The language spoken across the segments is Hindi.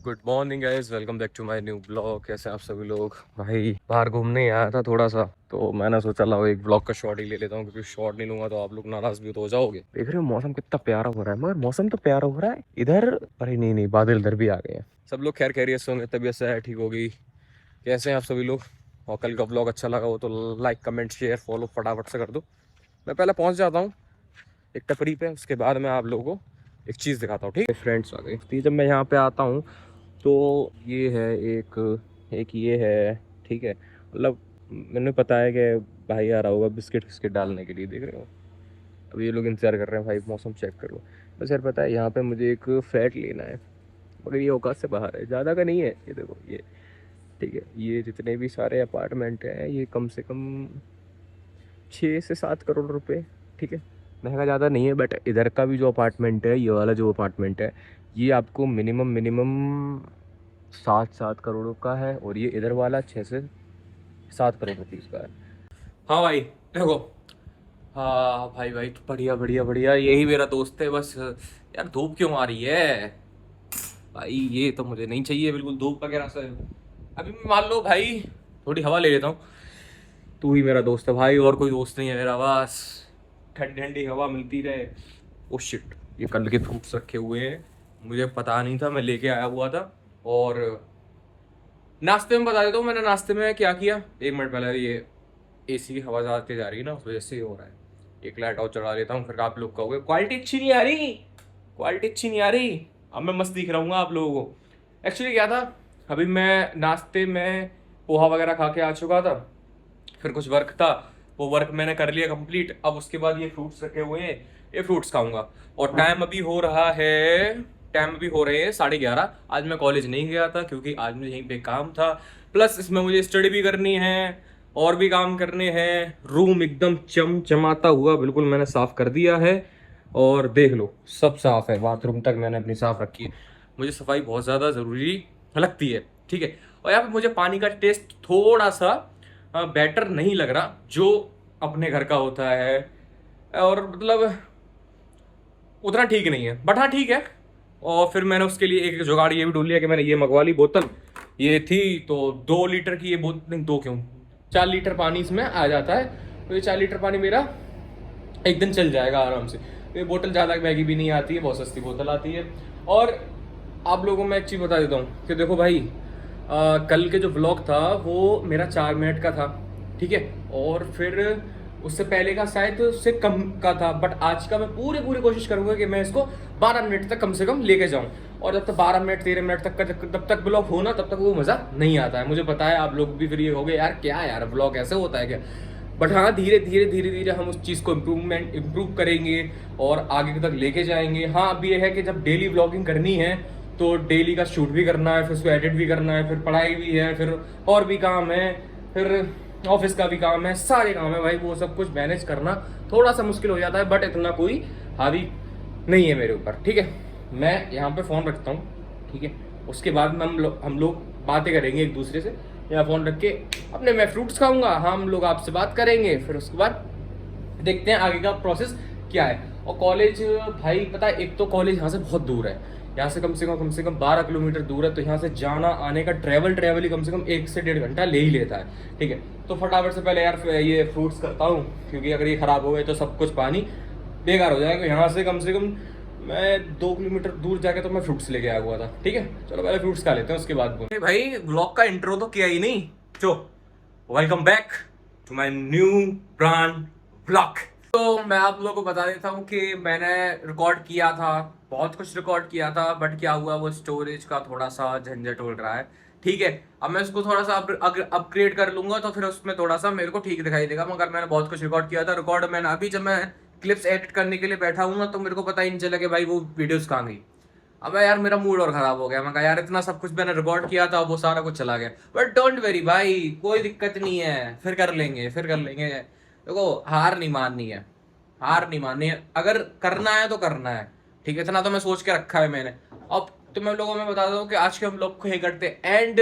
Good morning guys, welcome back to my new blog. कैसे आप सभी लोग? भाई बाहर घूमने आया था थोड़ा सा, तो मैंने सोचा लाओ एक ब्लॉग का शॉट ही ले लेता हूँ, क्योंकि शॉट नहीं लूंगा तो आप लोग नाराज भी तो हो जाओगे। देख रहे हो मौसम कितना प्यारा हो रहा है, मगर मौसम तो प्यारा हो रहा है इधर। अरे नहीं नहीं, बादल इधर भी आ गए हैं। सब लोग खैर खैरियत से होंगे, तबीयत से ठीक होगी। कैसे हैं आप सभी लोग? और कल का ब्लॉग अच्छा लगा हो तो लाइक कमेंट शेयर फॉलो फटाफट से कर दो। मैं पहले पहुँच जाता हूँ एक टपरी पे, उसके बाद मैं आप लोगों को एक चीज़ दिखाता हूँ। ठीक है फ्रेंड्स, आ गई। जब मैं यहाँ पे आता हूँ तो ये है एक ये है, ठीक है। मतलब मैंने पता है कि भाई आ रहा होगा बिस्किट विस्किट डालने के लिए, देख रहे हो। अब ये लोग इंतज़ार कर रहे हैं, भाई मौसम चेक करो। बस यार पता है यहाँ पे मुझे एक फ्लैट लेना है, मगर ये औकात से बाहर है, ज़्यादा का नहीं है। ये देखो ये, ठीक है। ये जितने भी सारे अपार्टमेंट हैं ये कम से कम 6 से 7 करोड़ रुपए, ठीक है। महंगा ज़्यादा नहीं है, बट इधर का भी जो अपार्टमेंट है, ये वाला जो अपार्टमेंट है, ये आपको मिनिमम मिनिमम 7 करोड़ का है, और ये इधर वाला 6 से 7 करोड़ रुपीज़ का है। हाँ भाई देखो, हाँ भाई भाई तो बढ़िया बढ़िया बढ़िया, यही मेरा दोस्त है। बस यार धूप क्यों आ रही है भाई, ये तो मुझे नहीं चाहिए बिल्कुल धूप वगैरह से। अभी मैं मान लो भाई थोड़ी हवा ले लेता हूँ। तू ही मेरा दोस्त है भाई, और कोई दोस्त नहीं है मेरा। बस ठंडी ठंडी हवा मिलती रहे। ओ शिट, ये कल के फ्रूट्स रखे हुए हैं, मुझे पता नहीं था, मैं लेके आया हुआ था। और नाश्ते में बता देता हूँ मैंने नाश्ते में क्या किया। 1 मिनट पहले, ये एसी की हवा ज़्यादा तेज आ रही है ना, उस वजह से ही हो रहा है। एक लाइट और चढ़ा लेता हूँ, फिर आप लोग कहोगे क्वालिटी अच्छी नहीं आ रही, क्वालिटी अच्छी नहीं आ रही। अब मैं मस्त दिख रहा हूँ आप लोगों को। एक्चुअली क्या था, अभी मैं नाश्ते में पोहा वगैरह खा के आ चुका था, फिर कुछ वर्क था, वो वर्क मैंने कर लिया कंप्लीट। अब उसके बाद ये फ्रूट्स रखे हुए हैं, ये फ्रूट्स खाऊंगा। और टाइम अभी हो रहे हैं 11:30। आज मैं कॉलेज नहीं गया था क्योंकि आज मुझे यहीं पे काम था, प्लस इसमें मुझे स्टडी भी करनी है और भी काम करने हैं। रूम एकदम चमचमाता हुआ बिल्कुल मैंने साफ कर दिया है, और देख लो सब साफ है। बाथरूम तक मैंने अपनी साफ रखी है। मुझे सफाई बहुत ज़्यादा ज़रूरी लगती है, ठीक है। और यहाँ पे मुझे पानी का टेस्ट थोड़ा सा बेटर नहीं लग रहा जो अपने घर का होता है, और मतलब उतना ठीक नहीं है, बट हाँ ठीक है। और फिर मैंने उसके लिए एक जुगाड़ ये भी ढूंढ लिया कि मैंने ये मंगवा ली बोतल। ये थी तो 2 लीटर की, ये बोतल नहीं, दो क्यों, 4 लीटर पानी इसमें आ जाता है। तो ये 4 लीटर पानी मेरा एक दिन चल जाएगा आराम से। तो ये बोतल ज़्यादा महंगी भी नहीं आती है, बहुत सस्ती बोतल आती है। और आप लोगों को मैं एक चीज़ बता देता हूँ कि देखो भाई, कल के जो व्लॉग था वो मेरा 4 मिनट का था, ठीक है। और फिर उससे पहले का शायद उससे कम का था, बट आज का मैं पूरी पूरी कोशिश करूंगा कि मैं इसको 12 मिनट तक कम से कम लेके जाऊं। और जब तक 12 मिनट 13 मिनट तक का जब तक ब्लॉग हो ना, तब तक वो मज़ा नहीं आता है। मुझे पता है आप लोग भी फिर ये हो गए, यार क्या यार ब्लॉग ऐसे होता है क्या। बट हाँ, धीरे धीरे धीरे धीरे हम उस चीज़ को इम्प्रूव करेंगे और आगे तक लेके जाएंगे। हाँ, अब ये है कि जब डेली ब्लॉगिंग करनी है तो डेली का शूट भी करना है, फिर उसको एडिट भी करना है, फिर पढ़ाई भी है, फिर और भी काम है, फिर ऑफिस का भी काम है, सारे काम है भाई। वो सब कुछ मैनेज करना थोड़ा सा मुश्किल हो जाता है, बट इतना कोई हावी नहीं है मेरे ऊपर, ठीक है। मैं यहाँ पे फ़ोन रखता हूँ, ठीक है। उसके बाद में हम लोग बातें करेंगे एक दूसरे से। यहाँ फ़ोन रख के अपने मैं फ्रूट्स खाऊंगा, हम लोग आपसे बात करेंगे, फिर उसके बाद देखते हैं आगे का प्रोसेस क्या है। और कॉलेज भाई पता है, एक तो कॉलेज यहाँ से बहुत दूर है, यहाँ से कम से कम 12 किलोमीटर दूर है। तो यहाँ से जाना आने का ट्रैवल ही कम से कम 1 से 1.5 घंटा ले ही लेता है, ठीक है। तो फटाफट से पहले यार ये फ्रूट्स करता हूँ, क्योंकि अगर ये ख़राब हो गए तो सब कुछ पानी बेकार हो जाएगा। यहाँ से कम मैं 2 किलोमीटर दूर जाके तो मैं फ्रूट्स लेके आया हुआ था, ठीक है। चलो पहले फ्रूट्स खा लेते हैं, उसके बाद भाई व्लॉग का इंट्रो तो किया ही नहीं। चो welcome back to my new brand vlog. तो मैं आप लोगों को बता देता हूँ कि मैंने रिकॉर्ड किया था, बहुत कुछ रिकॉर्ड किया था, बट क्या हुआ वो स्टोरेज का थोड़ा सा झंझट हो रहा है, ठीक है। अब मैं उसको थोड़ा सा अपग्रेड कर लूंगा तो फिर उसमें थोड़ा सा मेरे को ठीक दिखाई देगा। मगर मैंने बहुत कुछ रिकॉर्ड किया था। रिकॉर्ड मैंने अभी जब मैं क्लिप्स एडिट करने के लिए बैठा हूँ ना, तो मेरे को पता ही नहीं चला कि भाई वो वीडियोस कहाँ गई। अब यार मेरा मूड और खराब हो गया। मैं कहा यार इतना सब कुछ मैंने रिकॉर्ड किया था, वो सारा कुछ चला गया। बट डोंट वेरी भाई, कोई दिक्कत नहीं है, फिर कर लेंगे फिर कर लेंगे। देखो हार नहीं माननी है, हार नहीं माननी है। अगर करना है तो करना है, ठीक है। इतना तो मैं सोच के रखा है मैंने। अब तुम लोगों में बता दो कि आज के हम लोग को ये करते एंड,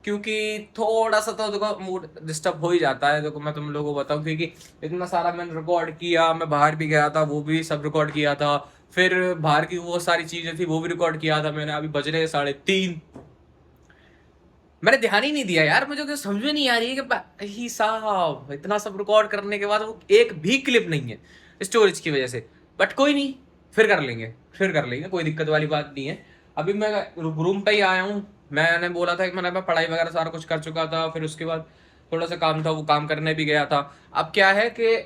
क्योंकि थोड़ा सा तो देखो मूड डिस्टर्ब हो ही जाता है। देखो मैं तुम लोगों को बताऊं, क्योंकि इतना सारा मैंने रिकॉर्ड किया, मैं बाहर भी गया था, वो भी सब रिकॉर्ड किया था। फिर बाहर की वो सारी चीज़ें थी वो भी रिकॉर्ड किया था मैंने। अभी बज रहे 3:30, मैंने ध्यान ही नहीं दिया यार, मुझे तो समझ में नहीं आ रही है कि भाई साहब इतना सब रिकॉर्ड करने के बाद वो एक भी क्लिप नहीं है स्टोरेज की वजह से। बट कोई नहीं, फिर कर लेंगे, फिर कर लेंगे, कोई दिक्कत वाली बात नहीं है। अभी मैं रूम पे ही आया हूँ। मैंने बोला था कि मैं पढ़ाई वगैरह सारा कुछ कर चुका था, फिर उसके बाद थोड़ा सा काम था, वो काम करने भी गया था। अब क्या है कि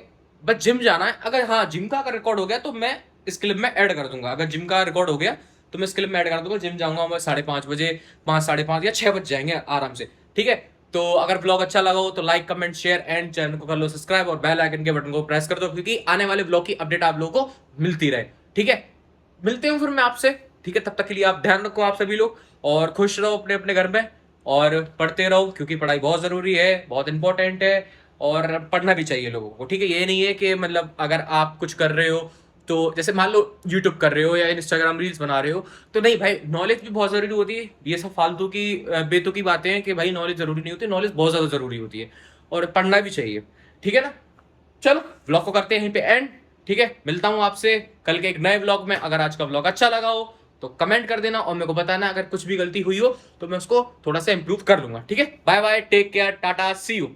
बस जिम जाना है। अगर हाँ जिम का अगर रिकॉर्ड हो गया तो मैं इस क्लिप में ऐड कर दूंगा। अगर जिम का रिकॉर्ड हो गया तो मैं इस क्लिप में ऐड कर दूंगा। जिम जाऊंगा मैं 5:30 बजे, 5, 5:30 या 6 बज जाएंगे आराम से, ठीक है। तो अगर ब्लॉग अच्छा लगा हो तो like comment share and channel को कर लो सब्सक्राइब और बेल आइकन के बटन को प्रेस कर दो, क्योंकि आने वाले ब्लॉग की अपडेट आप लोगों को मिलती रहे, ठीक है। मिलते हूँ फिर मैं आपसे, ठीक है। तब तक के लिए आप ध्यान रखो आप सभी लोग, और खुश रहो अपने अपने घर में, और पढ़ते रहो क्योंकि पढ़ाई बहुत जरूरी है, बहुत इंपॉर्टेंट है, और पढ़ना भी चाहिए लोगों को, ठीक है। ये नहीं है कि मतलब अगर आप कुछ कर रहे हो तो जैसे मान लो यूट्यूब कर रहे हो या इंस्टाग्राम रील्स बना रहे हो तो नहीं भाई, नॉलेज भी बहुत जरूरी होती है। ये सब फालतू की बेतुकी की बातें हैं कि भाई नॉलेज जरूरी नहीं होती, नॉलेज बहुत ज्यादा जरूरी होती है और पढ़ना भी चाहिए, ठीक है ना। चलो व्लॉग को करते हैं यहीं पे एंड, ठीक है। मिलता हूं आपसे कल के एक नए व्लॉग में। अगर आज का व्लॉग अच्छा लगा हो तो कमेंट कर देना और मेरे को बताना, अगर कुछ भी गलती हुई हो तो मैं उसको थोड़ा सा इंप्रूव कर लूंगा, ठीक है। Bye bye, take care, tata, see you.